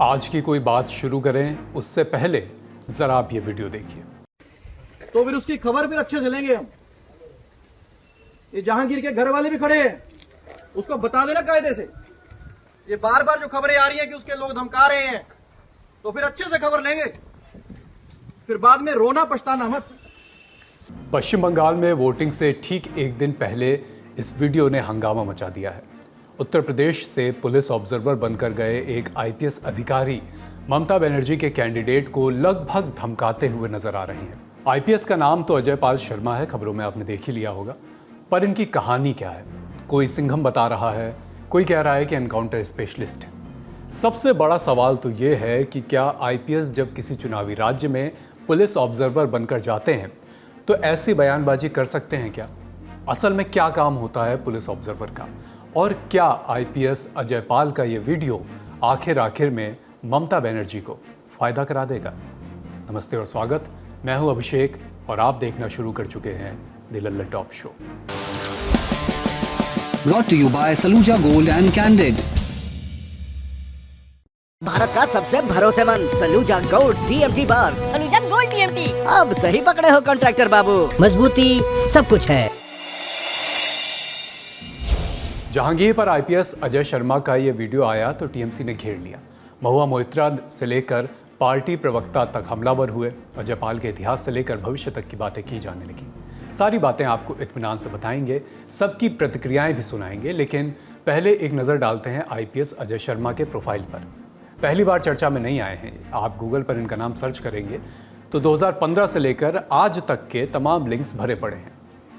आज की कोई बात शुरू करें उससे पहले जरा आप ये वीडियो देखिए। तो फिर उसकी खबर फिर अच्छे से लेंगे हम। ये जहांगीर के घर वाले भी खड़े हैं, उसको बता देना कायदे से। ये बार बार जो खबरें आ रही हैं कि उसके लोग धमका रहे हैं, तो फिर अच्छे से खबर लेंगे, फिर बाद में रोना पछताना मत। पश्चिम बंगाल में वोटिंग से ठीक एक दिन पहले इस वीडियो ने हंगामा मचा दिया है। उत्तर प्रदेश से पुलिस ऑब्जर्वर बनकर गए एक आईपीएस अधिकारी ममता बनर्जी के कैंडिडेट को लगभग धमकाते हुए नजर आ रहे हैं। आईपीएस का नाम तो अजय पाल शर्मा है, खबरों में आपने देख ही लिया होगा, पर इनकी कहानी क्या है? कोई सिंघम बता रहा है, कोई कह रहा है कि एनकाउंटर स्पेशलिस्ट है। सबसे बड़ा सवाल तो ये है कि क्या आईपीएस जब किसी चुनावी राज्य में पुलिस ऑब्जर्वर बनकर जाते हैं तो ऐसी बयानबाजी कर सकते हैं क्या? असल में क्या काम होता है पुलिस ऑब्जर्वर का? और क्या आईपीएस अजय पाल का ये वीडियो आखिर में ममता बनर्जी को फायदा करा देगा? नमस्ते और स्वागत, मैं हूं अभिषेक और आप देखना शुरू कर चुके हैं the Lalla top show. Brought to you by Saluja Gold and Candid. Bharat का सबसे भरोसेमंद सलूजा गोल्ड टीएमटी बार। Saluja gold TMT. अब सही पकड़े हो कॉन्ट्रैक्टर बाबू, मजबूती सब कुछ है। जहांगीर पर आईपीएस अजय शर्मा का ये वीडियो आया तो टीएमसी ने घेर लिया। महुआ मोइत्रा से लेकर पार्टी प्रवक्ता तक हमलावर हुए। अजय पाल के इतिहास से लेकर भविष्य तक की बातें की जाने लगी। सारी बातें आपको इत्मीनान से बताएंगे, सबकी प्रतिक्रियाएं भी सुनाएंगे, लेकिन पहले एक नज़र डालते हैं आईपीएस अजय शर्मा के प्रोफाइल पर। पहली बार चर्चा में नहीं आए हैं, आप गूगल पर इनका नाम सर्च करेंगे तो 2015 से लेकर आज तक के तमाम लिंक्स भरे पड़े हैं।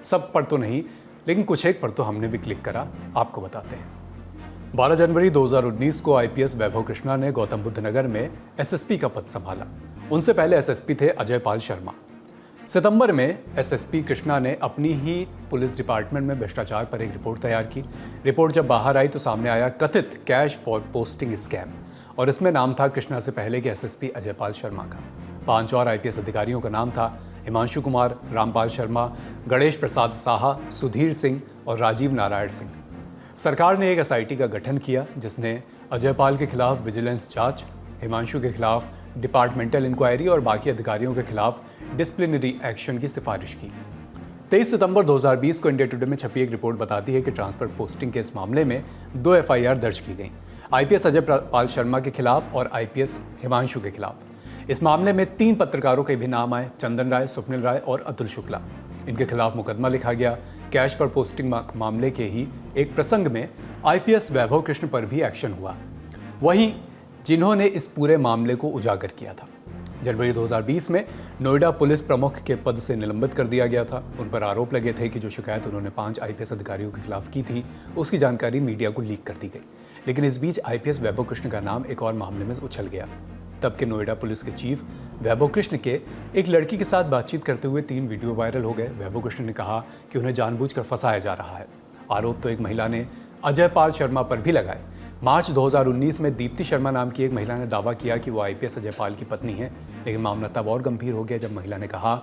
सब पर तो नहीं, लेकिन कुछ एक पर तो हमने भी क्लिक करा, आपको बताते हैं। 12 जनवरी 2019 को आईपीएस वैभव कृष्णा ने गौतम बुद्ध नगर में एसएसपी का पद संभाला। उनसे पहले एसएसपी थे अजय पाल शर्मा। सितंबर में एसएसपी कृष्णा ने अपनी ही पुलिस डिपार्टमेंट में भ्रष्टाचार पर एक रिपोर्ट तैयार की। रिपोर्ट जब बाहर आई तो सामने आया कथित कैश फॉर पोस्टिंग स्कैम, और इसमें नाम था कृष्णा से पहले के एसएसपी अजय पाल शर्मा का। 5 और आईपीएस अधिकारियों का नाम था हिमांशु कुमार, रामपाल शर्मा, गणेश प्रसाद साहा, सुधीर सिंह और राजीव नारायण सिंह। सरकार ने एक एसआईटी का गठन किया जिसने अजय पाल के खिलाफ विजिलेंस जांच, हिमांशु के खिलाफ डिपार्टमेंटल इंक्वायरी और बाकी अधिकारियों के खिलाफ डिसिप्लिनरी एक्शन की सिफारिश की। 23 सितंबर 2020 को इंडिया टुडे में छपी एक रिपोर्ट बताती है कि ट्रांसफर पोस्टिंग के इस मामले में 2 एफआईआर दर्ज की गई, आईपीएस अजय पाल शर्मा के खिलाफ और आईपीएस हिमांशु के खिलाफ। इस मामले में 3 पत्रकारों के भी नाम आए, चंदन राय, स्वप्निल राय और अतुल शुक्ला। इनके खिलाफ मुकदमा लिखा गया। कैश फॉर पोस्टिंग मामले के ही एक प्रसंग में आईपीएस वैभव कृष्ण पर भी एक्शन हुआ, वहीं जिन्होंने इस पूरे मामले को उजागर किया था। जनवरी 2020 में नोएडा पुलिस प्रमुख के पद से निलंबित कर दिया गया था। उन पर आरोप लगे थे कि जो शिकायत उन्होंने 5 आईपीएस अधिकारियों के खिलाफ की थी उसकी जानकारी मीडिया को लीक कर दी गई। लेकिन इस बीच आईपीएस वैभव कृष्ण का नाम एक और मामले में उछल गया। तब के नोएडा पुलिस के चीफ वैभव कृष्ण के एक लड़की के साथ बातचीत करते हुए 3 वीडियो वायरल हो गए। वैभव कृष्ण ने कहा कि उन्हें जानबूझकर फंसाया जा रहा है। आरोप तो एक महिला ने अजय पाल शर्मा पर भी लगाए। मार्च 2019 में दीप्ति शर्मा नाम की एक महिला ने दावा किया कि वो आईपीएस अजय पाल की पत्नी है, लेकिन मामला तब और गंभीर हो गया जब महिला ने कहा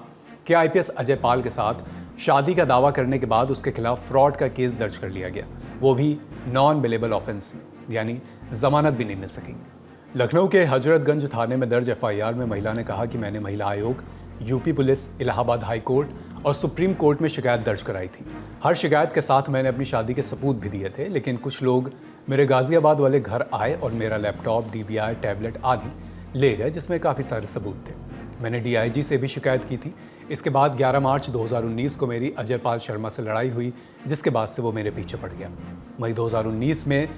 कि आईपीएस अजय पाल के साथ शादी का दावा करने के बाद उसके खिलाफ फ्रॉड का केस दर्ज कर लिया गया, वो भी नॉन बेलेबल ऑफेंस, यानी जमानत भी नहीं मिल सकेगी। लखनऊ के हजरतगंज थाने में दर्ज एफआईआर में महिला ने कहा कि मैंने महिला आयोग, UP police, Allahabad high court और सुप्रीम कोर्ट में शिकायत दर्ज कराई थी। हर शिकायत के साथ मैंने अपनी शादी के सबूत भी दिए थे, लेकिन कुछ लोग मेरे गाजियाबाद वाले घर आए और मेरा लैपटॉप, डीवीआर, टैबलेट आदि ले गए, जिसमें काफ़ी सारे सबूत थे। मैंने डीआईजी से भी शिकायत की थी। इसके बाद 11 मार्च 2019 को मेरी अजय पाल शर्मा से लड़ाई हुई, जिसके बाद से वो मेरे पीछे पड़ गया। मई 2019 में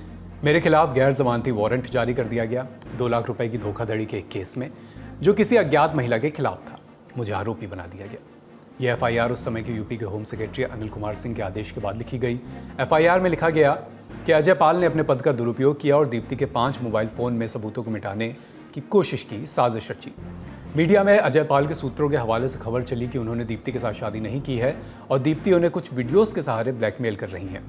मेरे खिलाफ गैर जमानती वारंट जारी कर दिया गया 2 लाख रुपए की धोखाधड़ी के एक केस में, जो किसी अज्ञात महिला के खिलाफ था। मुझे आरोपी बना दिया गया। यह एफआईआर उस समय के यूपी के होम सेक्रेटरी अनिल कुमार सिंह के आदेश के बाद लिखी गई। एफआईआर में लिखा गया कि अजय पाल ने अपने पद का दुरुपयोग किया और दीप्ति के 5 मोबाइल फ़ोन में सबूतों को मिटाने की कोशिश की, साजिश रची। मीडिया में अजय पाल के सूत्रों के हवाले से खबर चली कि उन्होंने दीप्ति के साथ शादी नहीं की है और दीप्ति उन्हें कुछ वीडियोज़ के सहारे ब्लैकमेल कर रही हैं।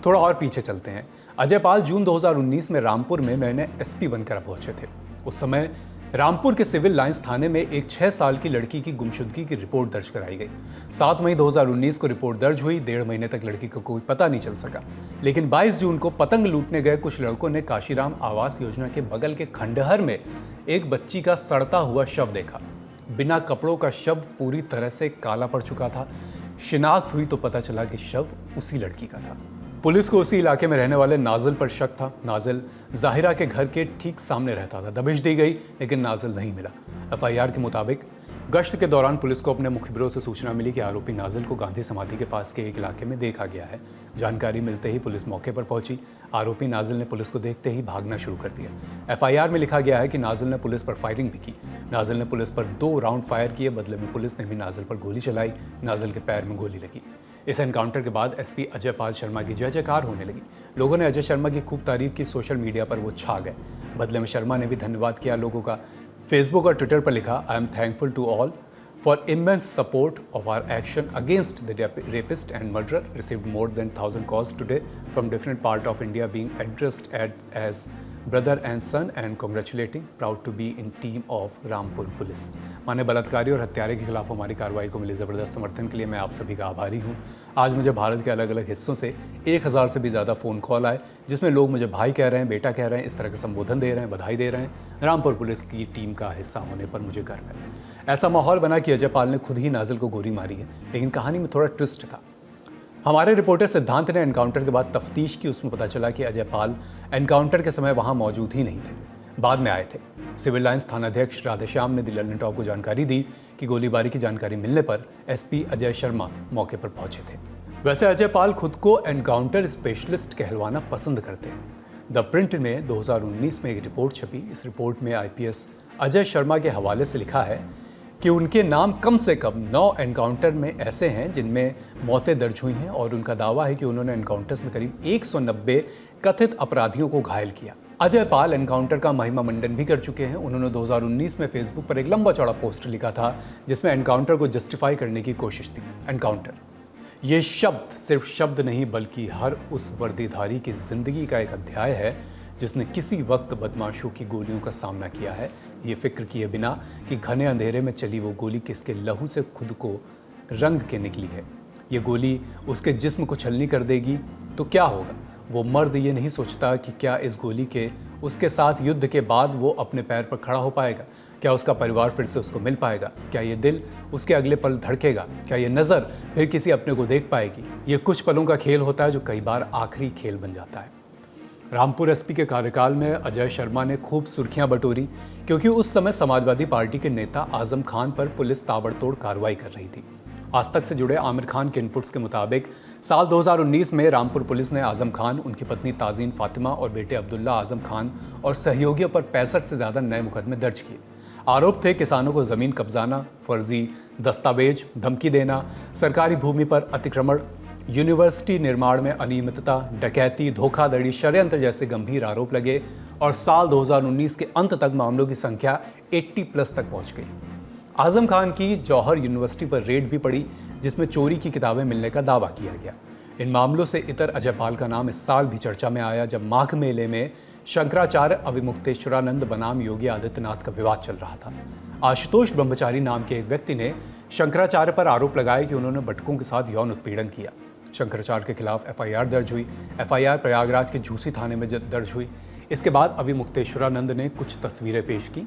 थोड़ा और पीछे चलते हैं। अजय पाल जून 2019 में रामपुर में नए एसपी बनकर पहुंचे थे। उस समय रामपुर के सिविल लाइंस थाने में एक 6 साल की लड़की की गुमशुदगी की रिपोर्ट दर्ज कराई गई। 7 मई 2019 को रिपोर्ट दर्ज हुई। 1.5 महीने तक लड़की को कोई पता नहीं चल सका, लेकिन 22 जून को पतंग लूटने गए कुछ लड़कों ने काशीराम आवास योजना के बगल के खंडहर में एक बच्ची का सड़ता हुआ शव देखा। बिना कपड़ों का शव पूरी तरह से काला पड़ चुका था। शिनाख्त हुई तो पता चला कि शव उसी लड़की का था। पुलिस को उसी इलाके में रहने वाले नाजिल पर शक था। नाजिल जाहिरा के घर के ठीक सामने रहता था। दबिश दी गई लेकिन नाजिल नहीं मिला। एफआईआर के मुताबिक गश्त के दौरान पुलिस को अपने मुखबिरों से सूचना मिली कि आरोपी नाजिल को गांधी समाधि के पास के एक इलाके में देखा गया है। जानकारी मिलते ही पुलिस मौके पर पहुंची। आरोपी नाजिल ने पुलिस को देखते ही भागना शुरू कर दिया। एफआईआर में लिखा गया है कि नाजिल ने पुलिस पर फायरिंग भी की। नाजिल ने पुलिस पर 2 राउंड फायर किए। बदले में पुलिस ने भी नाजिल पर गोली चलाई। नाजिल के पैर में गोली लगी। इस एनकाउंटर के बाद एसपी अजय पाल शर्मा की जय जयकार होने लगी। लोगों ने अजय शर्मा की खूब तारीफ की। सोशल मीडिया पर वो छा गए। बदले में शर्मा ने भी धन्यवाद किया लोगों का। फेसबुक और ट्विटर पर लिखा, I am thankful to all for immense support of our action against the rapist and murderer, received more than 1000 calls today from different part of India being addressed as brother and son and congratulating, proud to be in team of Rampur police. माने बलात्कारी और हत्यारे के खिलाफ हमारी कार्रवाई को मिले ज़बरदस्त समर्थन के लिए मैं आप सभी का आभारी हूँ। आज मुझे भारत के अलग अलग हिस्सों से 1000 से भी ज़्यादा फ़ोन कॉल आए, जिसमें लोग मुझे भाई कह रहे हैं, बेटा कह रहे हैं, इस तरह का संबोधन दे रहे हैं, बधाई दे रहे हैं। रामपुर पुलिस की टीम का हिस्सा होने पर मुझे गर्व है। ऐसा माहौल बना कि अजय पाल ने खुद ही नाजिल को गोली मारी है, लेकिन कहानी में थोड़ा ट्विस्ट था। हमारे रिपोर्टर सिद्धांत ने एनकाउंटर के बाद तफ्तीश की। उसमें पता चला कि अजय पाल एनकाउंटर के समय वहां मौजूद ही नहीं थे, बाद में आए थे। सिविल लाइंस थानाध्यक्ष राधेश्याम ने द लंदन टॉप को जानकारी दी कि गोलीबारी की जानकारी मिलने पर एसपी अजय शर्मा मौके पर पहुंचे थे। वैसे अजय पाल खुद को एनकाउंटर स्पेशलिस्ट कहलवाना पसंद करते हैं। द प्रिंट में 2019 में एक रिपोर्ट छपी। इस रिपोर्ट में आईपीएस अजय शर्मा के हवाले से लिखा है कि उनके नाम कम से कम 9 एनकाउंटर में ऐसे हैं जिनमें मौतें दर्ज हुई हैं, और उनका दावा है कि उन्होंने एनकाउंटर्स में करीब 190 कथित अपराधियों को घायल किया। अजय पाल एनकाउंटर का महिमा मंडन भी कर चुके हैं। उन्होंने 2019 में फेसबुक पर एक लंबा चौड़ा पोस्ट लिखा था जिसमें एनकाउंटर को जस्टिफाई करने की कोशिश थी। एनकाउंटर, ये शब्द सिर्फ शब्द नहीं बल्कि हर उस वर्दीधारी की जिंदगी का एक अध्याय है जिसने किसी वक्त बदमाशों की गोलियों का सामना किया है, ये फिक्र किए बिना कि घने अंधेरे में चली वो गोली किसके लहू से खुद को रंग के निकली है। ये गोली उसके जिस्म को छलनी कर देगी तो क्या होगा। वो मर्द ये नहीं सोचता कि क्या इस गोली के उसके साथ युद्ध के बाद वो अपने पैर पर खड़ा हो पाएगा, क्या उसका परिवार फिर से उसको मिल पाएगा, क्या ये दिल उसके अगले पल धड़केगा, क्या ये नज़र फिर किसी अपने को देख पाएगी। ये कुछ पलों का खेल होता है जो कई बार आखिरी खेल बन जाता है। रामपुर एसपी के कार्यकाल में अजय शर्मा ने खूब सुर्खियां बटोरी, क्योंकि उस समय समाजवादी पार्टी के नेता आजम खान पर पुलिस ताबड़तोड़ कार्रवाई कर रही थी। आज तक से जुड़े आमिर खान के इनपुट्स के मुताबिक साल 2019 में रामपुर पुलिस ने आजम खान, उनकी पत्नी ताजीन फातिमा और बेटे अब्दुल्ला आजम खान और सहयोगियों पर 65 से ज़्यादा नए मुकदमे दर्ज किए। आरोप थे किसानों को ज़मीन कब्जाना, फर्जी दस्तावेज, धमकी देना, सरकारी भूमि पर अतिक्रमण, यूनिवर्सिटी निर्माण में अनियमितता, डकैती, धोखाधड़ी, षड्यंत्र जैसे गंभीर आरोप लगे और साल 2019 के अंत तक मामलों की संख्या 80+ तक पहुंच गई। आजम खान की जौहर यूनिवर्सिटी पर रेड भी पड़ी जिसमें चोरी की किताबें मिलने का दावा किया गया। इन मामलों से इतर अजय पाल का नाम इस साल भी चर्चा में आया जब माघ मेले में शंकराचार्य अविमुक्तेश्वरानंद बनाम योगी आदित्यनाथ का विवाद चल रहा था। आशुतोष ब्रह्मचारी नाम के एक व्यक्ति ने शंकराचार्य पर आरोप लगाया कि उन्होंने बटकों के साथ यौन उत्पीड़न किया। शंकराचार्य के खिलाफ एफआईआर दर्ज हुई। एफआईआर प्रयागराज के झूसी थाने में दर्ज हुई। इसके बाद अविमुक्तेश्वरानंद ने कुछ तस्वीरें पेश की।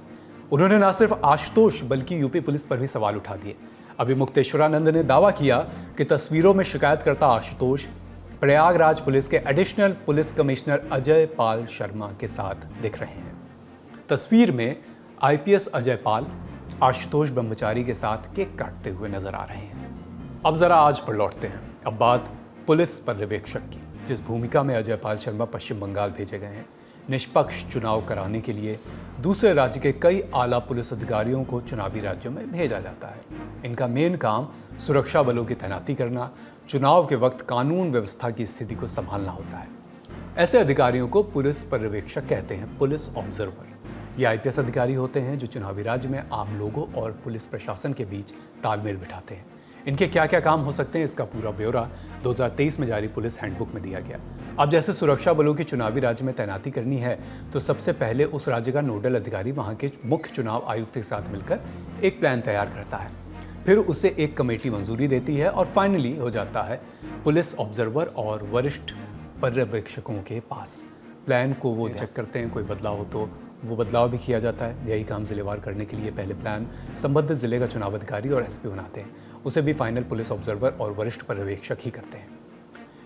उन्होंने न सिर्फ आशुतोष बल्कि यूपी पुलिस पर भी सवाल उठा दिए। अविमुक्तेश्वरानंद ने दावा किया कि तस्वीरों में शिकायतकर्ता आशुतोष प्रयागराज पुलिस के additional police commissioner Ajay Pal Sharma के साथ दिख रहे हैं। तस्वीर में आईपीएस अजय पाल आशुतोष ब्रह्मचारी के साथ केक काटते हुए नजर आ रहे हैं। अब जरा आज पर लौटते हैं। अब बात पुलिस पर्यवेक्षक की, जिस भूमिका में अजय पाल शर्मा पश्चिम बंगाल भेजे गए हैं। निष्पक्ष चुनाव कराने के लिए दूसरे राज्य के कई आला पुलिस अधिकारियों को चुनावी राज्यों में भेजा जाता है। इनका मेन काम सुरक्षा बलों की तैनाती करना, चुनाव के वक्त कानून व्यवस्था की स्थिति को संभालना होता है। ऐसे अधिकारियों को पुलिस पर्यवेक्षक कहते हैं, पुलिस ऑब्जर्वर। ये आईपीएस अधिकारी होते हैं जो चुनावी राज्य में आम लोगों और पुलिस प्रशासन के बीच तालमेल बिठाते हैं। इनके क्या क्या काम हो सकते हैं, इसका पूरा ब्यौरा 2023 में जारी पुलिस हैंडबुक में दिया गया। अब जैसे सुरक्षा बलों की चुनावी राज्य में तैनाती करनी है, तो सबसे पहले उस राज्य का नोडल अधिकारी वहां के मुख्य चुनाव आयुक्त के साथ मिलकर एक प्लान तैयार करता है। फिर उसे एक कमेटी मंजूरी देती है और फाइनली हो जाता है पुलिस ऑब्जर्वर और वरिष्ठ पर्यवेक्षकों के पास। प्लान को वो चेक करते हैं, कोई बदलाव हो तो वो बदलाव भी किया जाता है। यही काम जिलेवार करने के लिए पहले प्लान संबद्ध जिले का चुनाव अधिकारी और एसपी बनाते हैं, उसे भी फाइनल पुलिस ऑब्जर्वर और वरिष्ठ पर्यवेक्षक ही करते हैं।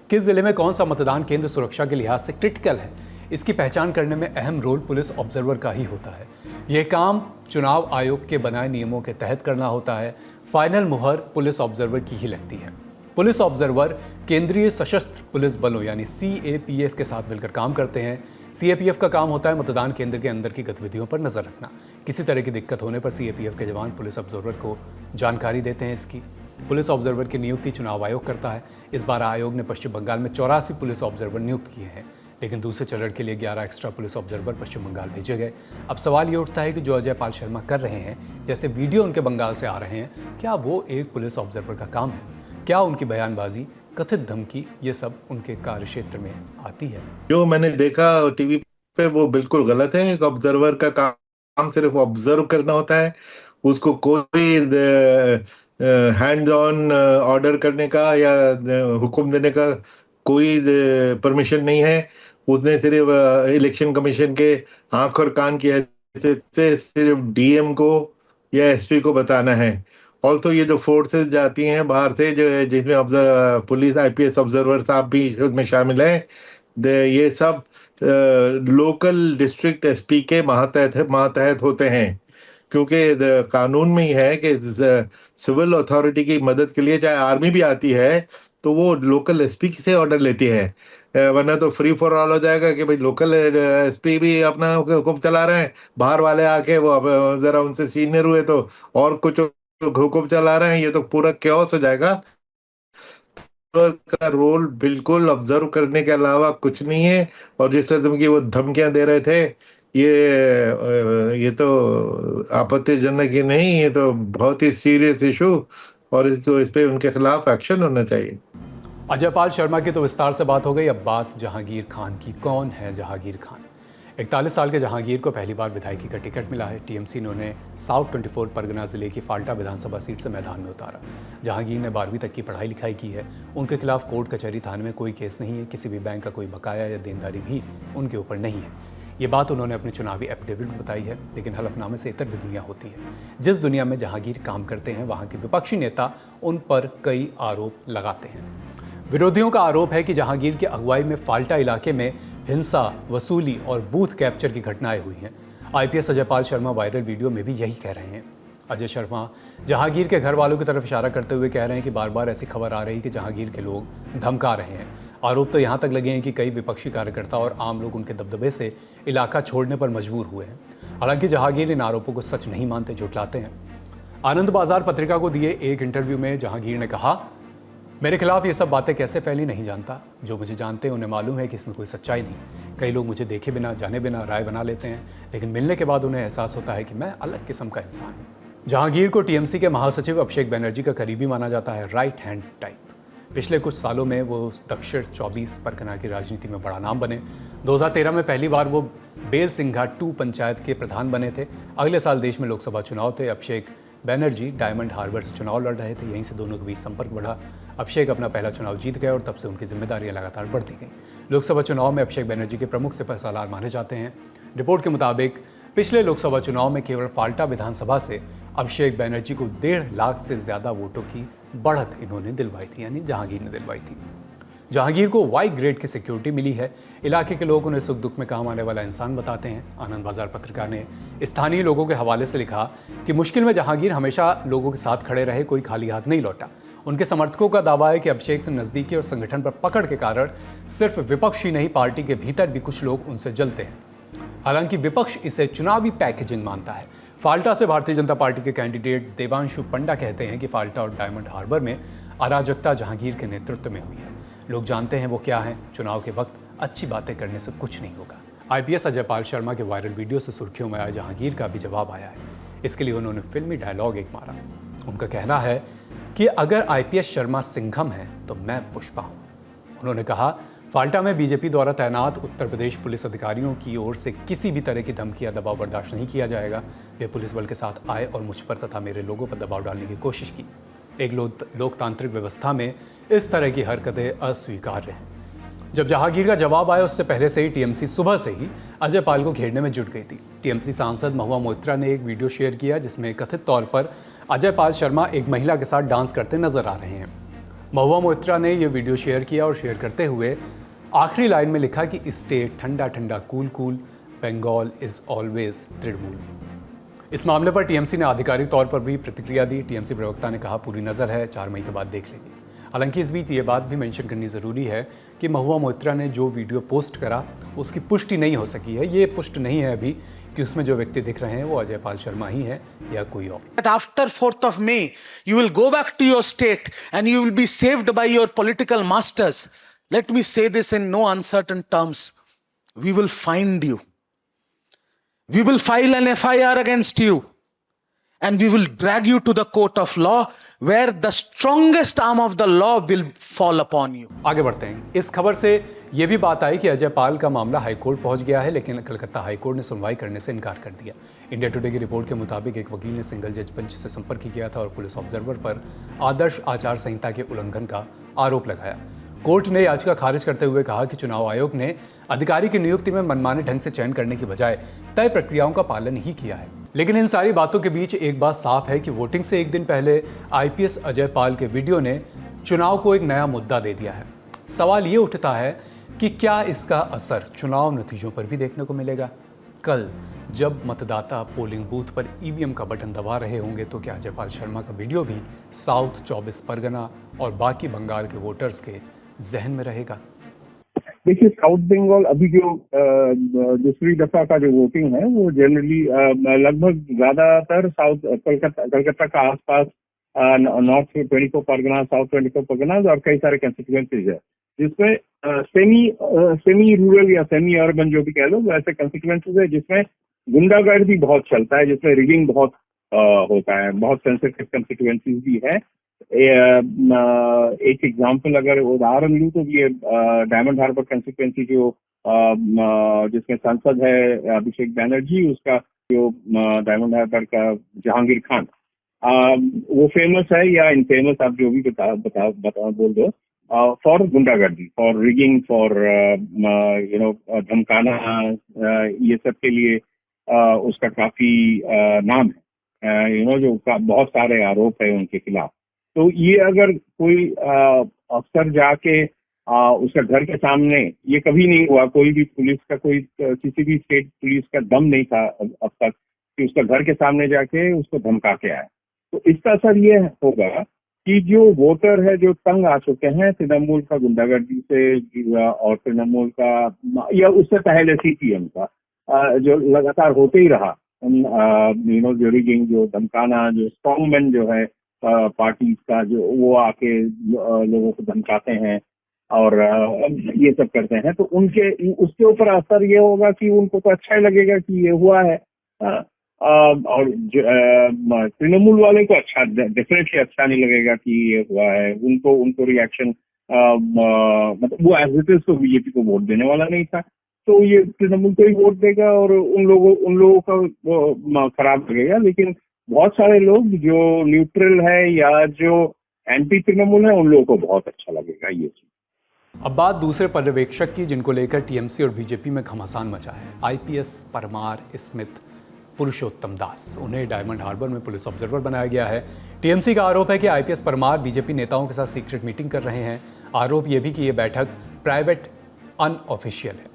किस जिले में कौन सा मतदान केंद्र सुरक्षा के लिहाज से क्रिटिकल है, इसकी पहचान करने में अहम रोल पुलिस ऑब्जर्वर का ही होता है। यह काम चुनाव आयोग के बनाए नियमों के तहत करना होता है। फाइनल मुहर पुलिस ऑब्जर्वर की ही लगती है। पुलिस ऑब्जर्वर केंद्रीय सशस्त्र पुलिस बलों यानी CAPF के साथ मिलकर काम करते हैं। CAPF का काम होता है मतदान केंद्र के अंदर की गतिविधियों पर नजर रखना। किसी तरह की दिक्कत होने पर CAPF के जवान पुलिस ऑब्जर्वर को जानकारी देते हैं। इसकी पुलिस ऑब्जर्वर की नियुक्ति चुनाव आयोग करता है। इस बार आयोग ने पश्चिम बंगाल में 84 पुलिस ऑब्जर्वर नियुक्त किए हैं, लेकिन दूसरे चरण के लिए 11 एक्स्ट्रा पुलिस ऑब्जर्वर पश्चिम बंगाल भेजे गए। अब सवाल ये उठता है कि जो अजय पाल शर्मा कर रहे हैं, जैसे वीडियो उनके बंगाल से आ रहे हैं, क्या वो एक पुलिस ऑब्जर्वर का काम है? क्या उनकी बयानबाजी, कथित धमकी, ये सब उनके कार्यक्षेत्र में आती है? जो मैंने देखा टीवी पे वो बिल्कुल गलत है। एक ऑब्जर्वर का काम सिर्फ ऑब्जर्व करना होता है, उसको कोई हैंड्स ऑन ऑर्डर करने का या हुक्म देने का कोई परमिशन नहीं है। उसने सिर्फ इलेक्शन कमीशन के आंख और कान की हैसियत से सिर्फ DM को या SP को बताना है। और तो ये जो फोर्सेस जाती हैं बाहर से, जो जिसमें पुलिस IPS ऑब्जर्वर साहब भी उसमें शामिल हैं, ये सब लोकल डिस्ट्रिक्ट SP के मातहत होते हैं, क्योंकि कानून में ही है कि सिविल अथॉरिटी की मदद के लिए चाहे आर्मी भी आती है तो वो लोकल SP से ऑर्डर लेती है, वरना तो फ्री फॉर ऑल हो जाएगा कि भाई लोकल SP भी अपना हुक्म चला रहे हैं, बाहर वाले आके वो जरा उनसे सीनियर हुए तो और कुछ हुक्म चला रहे हैं, ये तो पूरा कैओस हो जाएगा। का रोल बिल्कुल ऑब्जर्व करने के अलावा कुछ नहीं है। और जिस किस्म की वो धमकियां दे रहे थे, ये तो आपत्तिजनक ही नहीं, ये तो बहुत ही सीरियस इशू, और इस पे उनके खिलाफ एक्शन होना चाहिए। अजय पाल शर्मा की तो विस्तार से बात हो गई। अब बात जहांगीर खान की। कौन है जहांगीर खान? 41 साल के जहांगीर को पहली बार विधायकी का टिकट मिला है। TMC ने उन्हें साउथ 24 परगना जिले की फाल्टा विधानसभा सीट से मैदान में उतारा। जहांगीर ने 12वीं तक की पढ़ाई लिखाई की है। उनके खिलाफ कोर्ट कचहरी थाने में कोई केस नहीं है। किसी भी बैंक का कोई बकाया या देनदारी भी उनके ऊपर नहीं है। ये बात उन्होंने अपने चुनावी एफिडेविट में बताई है। लेकिन हलफनामे से इतर भी दुनिया होती है। जिस दुनिया में जहांगीर काम करते हैं, वहाँ के विपक्षी नेता उन पर कई आरोप लगाते हैं। विरोधियों का आरोप है कि जहांगीर की अगुवाई में फाल्टा इलाके में हिंसा, वसूली और बूथ कैप्चर की घटनाएं हुई हैं। IPS Ajay Pal Sharma viral video में भी यही कह रहे हैं। अजय शर्मा जहांगीर के घर वालों की तरफ इशारा करते हुए कह रहे हैं कि बार बार ऐसी खबर आ रही है कि जहांगीर के लोग धमका रहे हैं। आरोप तो यहाँ तक लगे हैं कि कई विपक्षी कार्यकर्ता और आम लोग उनके दबदबे से इलाका छोड़ने पर मजबूर हुए हैं। हालांकि जहांगीर इन आरोपों को सच नहीं मानते, झुठलाते हैं। आनंद बाजार पत्रिका को दिए एक इंटरव्यू में जहांगीर ने कहा, मेरे खिलाफ ये सब बातें कैसे फैली नहीं जानता। जो मुझे जानते हैं उन्हें मालूम है कि इसमें कोई सच्चाई नहीं। कई लोग मुझे देखे बिना, जाने बिना राय बना लेते हैं, लेकिन मिलने के बाद उन्हें एहसास होता है कि मैं अलग किस्म का इंसान हूँ। जहांगीर को TMC के महासचिव अभिषेक बनर्जी का करीबी माना जाता है, राइट हैंड टाइप। पिछले कुछ सालों में वो दक्षिण 24 परगना की राजनीति में बड़ा नाम बने। 2013 में पहली बार वो बेलसिंघा 2 पंचायत के प्रधान बने थे। अगले साल देश में लोकसभा चुनाव थे। अभिषेक बनर्जी डायमंड हार्बर से चुनाव लड़ रहे थे। यहीं से दोनों के बीच संपर्क बढ़ा। अभिषेक अपना पहला चुनाव जीत गए और तब से उनकी जिम्मेदारियां लगातार बढ़ती गईं। लोकसभा चुनाव में अभिषेक बनर्जी के प्रमुख सिपहसालार माने जाते हैं। रिपोर्ट के मुताबिक पिछले लोकसभा चुनाव में केवल फाल्टा विधानसभा से अभिषेक बनर्जी को 1.5 लाख से ज्यादा वोटों की बढ़त इन्होंने दिलवाई थी, यानी जहांगीर ने दिलवाई थी। जहांगीर को वाई ग्रेड की सिक्योरिटी मिली है। इलाके के लोग उन्हें सुख दुख में काम आने वाला इंसान बताते हैं। आनंद बाजार पत्रिका ने स्थानीय लोगों के हवाले से लिखा कि मुश्किल में जहांगीर हमेशा लोगों के साथ खड़े रहे, कोई खाली हाथ नहीं लौटा। उनके समर्थकों का दावा है कि अभिषेक से नजदीकी और संगठन पर पकड़ के कारण सिर्फ विपक्ष ही नहीं, पार्टी के भीतर भी कुछ लोग उनसे जलते हैं। हालांकि विपक्ष इसे चुनावी पैकेजिंग मानता है। फाल्टा से भारतीय जनता पार्टी के कैंडिडेट देवांशु पंडा कहते हैं कि फाल्टा और डायमंड हार्बर में अराजकता जहांगीर के नेतृत्व में हुई है। लोग जानते हैं वो क्या है। चुनाव के वक्त अच्छी बातें करने से कुछ नहीं होगा। IPS अजय पाल शर्मा के वायरल वीडियो से सुर्खियों में आए जहांगीर का भी जवाब आया है। इसके लिए उन्होंने फिल्मी डायलॉग एक मारा। उनका कहना है, कि अगर आईपीएस शर्मा सिंघम है तो मैं पुष्पा हूं। उन्होंने कहा, फाल्टा में बीजेपी द्वारा तैनात उत्तर प्रदेश पुलिस अधिकारियों की ओर से किसी भी तरह की धमकी या दबाव बर्दाश्त नहीं किया जाएगा। वे पुलिस बल के साथ आए और मुझ पर तथा मेरे लोगों पर दबाव डालने की कोशिश की। एक लोकतांत्रिक व्यवस्था में इस तरह की हरकतें अस्वीकार्य हैं। जब जहांगीर का जवाब आया उससे पहले से ही टीएमसी सुबह से ही अजय पाल को घेरने में जुट गई थी। टीएमसी सांसद महुआ मोइत्रा ने एक वीडियो शेयर किया जिसमें कथित तौर पर अजय पाल शर्मा एक महिला के साथ डांस करते नजर आ रहे हैं। महुआ मोइत्रा ने यह वीडियो शेयर किया और शेयर करते हुए आखिरी लाइन में लिखा कि स्टे ठंडा ठंडा cool cool, Bengal is always Trinamool. इस मामले पर टीएमसी ने आधिकारिक तौर पर भी प्रतिक्रिया दी। टीएमसी प्रवक्ता ने कहा, पूरी नज़र है, 4 मई के बाद देख लेंगे। हालांकि इस बीच ये बात भी मेंशन करनी ज़रूरी है कि महुआ मोइत्रा ने जो वीडियो पोस्ट करा उसकी पुष्टि नहीं हो सकी है। ये पुष्ट नहीं है अभी कि उसमें जो व्यक्ति दिख रहे हैं वो अजय पाल शर्मा ही है या कोई और। After 4th of May, you will go back to your state and you will be saved by your political masters. Let me say this in no uncertain terms. We will find you. We will file an FIR against you. And we will drag you to the court of law where the strongest arm of the law will fall upon you. आगे बढ़ते हैं। इस खबर से ये भी बात आई कि अजय पाल का मामला हाईकोर्ट पहुंच गया है, लेकिन कलकत्ता हाईकोर्ट ने सुनवाई करने से इनकार कर दिया। इंडिया टुडे की रिपोर्ट के मुताबिक एक वकील ने सिंगल जज बेंच से संपर्क किया था और पुलिस ऑब्जर्वर पर आदर्श आचार संहिता के उल्लंघन का आरोप लगाया। कोर्ट ने याचिका खारिज करते हुए कहा कि चुनाव आयोग ने अधिकारी की नियुक्ति में मनमाने ढंग से चयन करने की बजाय तय प्रक्रियाओं का पालन ही किया है। लेकिन इन सारी बातों के बीच एक बात साफ है कि वोटिंग से एक दिन पहले आईपीएस अजय पाल के वीडियो ने चुनाव को एक नया मुद्दा दे दिया है। सवाल ये उठता है कि क्या इसका असर चुनाव नतीजों पर भी देखने को मिलेगा? कल जब मतदाता पोलिंग बूथ पर ईवीएम का बटन दबा रहे होंगे तो क्या अजय पाल शर्मा का वीडियो भी साउथ 24 परगना और बाकी बंगाल के वोटर्स के जहन में रहेगा? देखिए, साउथ बंगाल अभी जो दूसरी दफा का जो वोटिंग है वो जनरली लगभग ज्यादातर कलकत्ता का आसपास नॉर्थ 24 परगना, साउथ 24 परगना और कई सारे कंस्टिट्यूएंसीज है जिसमें सेमी रूरल या सेमी अर्बन जो भी कह लो वैसे कंस्टिट्यूएंसीज है जिसमें गुंडागर्दी बहुत चलता है, जिसमें रिगिंग बहुत होता है। बहुत सेंसिटिव कंस्टिट्यूएंसीज भी है। एक एग्जांपल अगर उदाहरण लूं तो ये डायमंड हार्बर कंस्टिट्यूएंसी जो जिसमें सांसद है अभिषेक बैनर्जी, उसका जो डायमंड हार्बर का जहांगीर खान, वो फेमस है या इनफेमस, आप जो भी बता बोल दो, फॉर गुंडागर्दी, फॉर रिगिंग, फॉर धमकाना, ये सब के लिए उसका काफी नाम है। जो बहुत सारे आरोप है उनके खिलाफ। तो ये अगर कोई अफसर जाके उसका घर के सामने, ये कभी नहीं हुआ, कोई भी पुलिस का किसी भी स्टेट पुलिस का दम नहीं था अब तक कि उसका घर के सामने जाके उसको धमका के आए। तो इसका असर ये होगा कि जो वोटर है जो तंग आ चुके हैं तृणमूल का गुंडागर्दी से और तृणमूल का या उससे पहले सीपीएम का जो लगातार होते ही रहा, जो रिगिंग, जो धमकाना, जो स्ट्रॉन्गमैन जो है पार्टीज का, जो वो आके लोगों को धमकाते हैं और ये सब करते हैं, तो उसके ऊपर असर ये होगा कि उनको तो अच्छा ही लगेगा कि ये हुआ है। और तृणमूल वाले को डेफिनेटली अच्छा नहीं लगेगा कि ये हुआ है। उनको रिएक्शन मतलब वो एज इट इज तो बीजेपी को वोट देने वाला नहीं था, तो ये तृणमूल को ही वोट देगा और उन लोगों का खराब लगेगा। लेकिन बहुत सारे लोग जो न्यूट्रल है या जो एंटी तृणमूल है उन लोगों को बहुत अच्छा लगेगा ये चीज। अब बात दूसरे पर्यवेक्षक की जिनको लेकर टीएमसी और बीजेपी में घमासान मचा है। आईपीएस परमार स्मिथ पुरुषोत्तम दास, उन्हें डायमंड हार्बर में पुलिस ऑब्जर्वर बनाया गया है। टीएमसी का आरोप है कि आईपीएस परमार बीजेपी नेताओं के साथ सीक्रेट मीटिंग कर रहे हैं। आरोप यह भी कि यह बैठक प्राइवेट अनऑफिशियल है।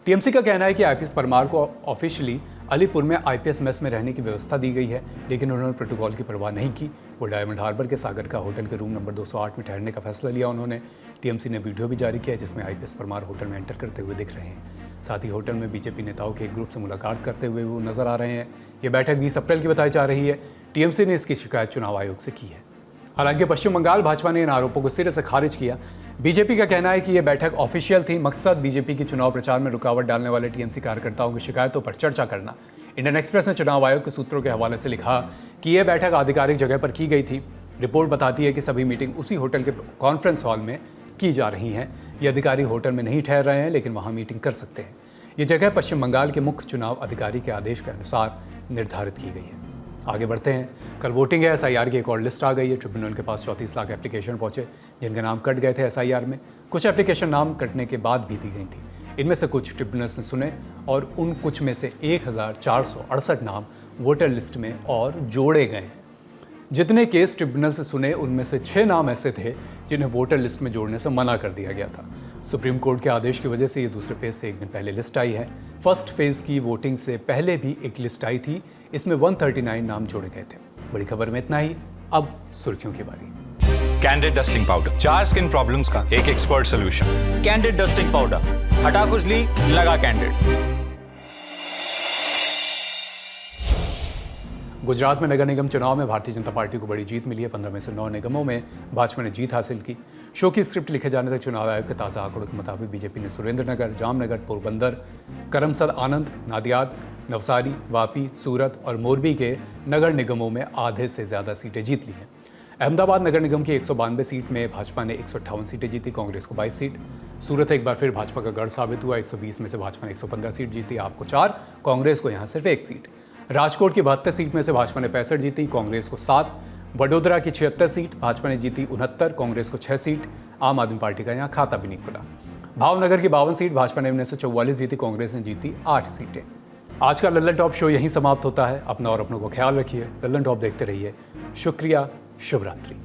टीएमसी का कहना है कि आईपीएस परमार को ऑफिशियली अलीपुर में आईपीएस मेस में रहने की व्यवस्था दी गई है, लेकिन उन्होंने प्रोटोकॉल की परवाह नहीं की। वो डायमंड हार्बर के सागर का होटल के रूम नंबर 208 में ठहरने का फैसला लिया उन्होंने। टीएमसी ने वीडियो भी जारी किया जिसमें आईपीएस परमार होटल में एंटर करते हुए दिख रहे हैं। साथ ही होटल में बीजेपी नेताओं के एक ग्रुप से मुलाकात करते हुए वो नजर आ रहे हैं। ये बैठक 20 अप्रैल की बताई जा रही है। टीएमसी ने इसकी शिकायत चुनाव आयोग से की है। हालांकि पश्चिम बंगाल भाजपा ने इन आरोपों को सिरे से खारिज किया। बीजेपी का कहना है कि यह बैठक ऑफिशियल थी, मकसद बीजेपी की चुनाव प्रचार में रुकावट डालने वाले टीएमसी कार्यकर्ताओं की शिकायतों पर चर्चा करना। इंडियन एक्सप्रेस ने चुनाव आयोग के सूत्रों के हवाले से लिखा कि यह बैठक आधिकारिक जगह पर की गई थी। रिपोर्ट बताती है कि सभी मीटिंग उसी होटल के कॉन्फ्रेंस हॉल में की जा रही हैं। ये अधिकारी होटल में नहीं ठहर रहे हैं, लेकिन वहाँ मीटिंग कर सकते हैं। ये जगह पश्चिम बंगाल के मुख्य चुनाव अधिकारी के आदेश के अनुसार निर्धारित की गई है। आगे बढ़ते हैं। कल वोटिंग है। SIR की एक और लिस्ट आ गई है। ट्रिब्यूनल के पास 34 लाख एप्लीकेशन पहुंचे, जिनके नाम कट गए थे SIR में। कुछ एप्लीकेशन नाम कटने के बाद भी दी गई थी। इनमें से कुछ ट्रिब्यूनल्स ने सुने और उन कुछ में से 1468 नाम वोटर लिस्ट में और जोड़े गए। जितने केस ट्रिब्यूनल से सुने, उनमें से 6 नाम ऐसे थे जिन्हें वोटर लिस्ट में जोड़ने से मना कर दिया गया था। सुप्रीम कोर्ट के आदेश की वजह से ये दूसरे फेज से एक दिन पहले लिस्ट आई है। फर्स्ट फेज की वोटिंग से पहले भी एक लिस्ट आई थी, इसमें 139 नाम जोड़े गए थे। बड़ी खबर में इतना ही। अब सुर्खियों की बारी। Candid dusting powder, 4 skin problems का एक expert solution. Candid dusting powder, हटा खुजली, लगा कैंडिड। गुजरात में नगर निगम चुनाव में भारतीय जनता पार्टी को बड़ी जीत मिली है। 15 में से 9 निगमों में भाजपा ने जीत हासिल की। शो की स्क्रिप्ट लिखे जाने तक चुनाव आयोग के ताज़ा आंकड़ों के मुताबिक बीजेपी ने सुरेंद्रनगर, जामनगर, पोरबंदर, करमसद आनंद, नादियाद, नवसारी, वापी, सूरत और मोरबी के नगर निगमों में आधे से ज़्यादा सीटें जीत ली हैं। अहमदाबाद नगर निगम की 192 सीट में भाजपा ने 158 सीटें जीती, कांग्रेस को 22 सीट। सूरत एक बार फिर भाजपा का गढ़ साबित हुआ। 120 में से भाजपा ने 115 सीट जीती, आपको 4, कांग्रेस को यहाँ सिर्फ 1 सीट। राजकोट की 72 सीट में से भाजपा ने 65 जीती, कांग्रेस को 7। वडोदरा की 76 सीट भाजपा ने जीती, 69, कांग्रेस को 6 सीट। आम आदमी पार्टी का यहाँ खाता भी नहीं खुला। भावनगर की 52 सीट भाजपा ने 1944 जीती, कांग्रेस ने जीती 8 सीटें। आज का लल्लन टॉप शो यहीं समाप्त होता है। अपना और अपनों को ख्याल रखिए। लल्लन टॉप देखते रहिए। शुक्रिया, शुभ रात्रि।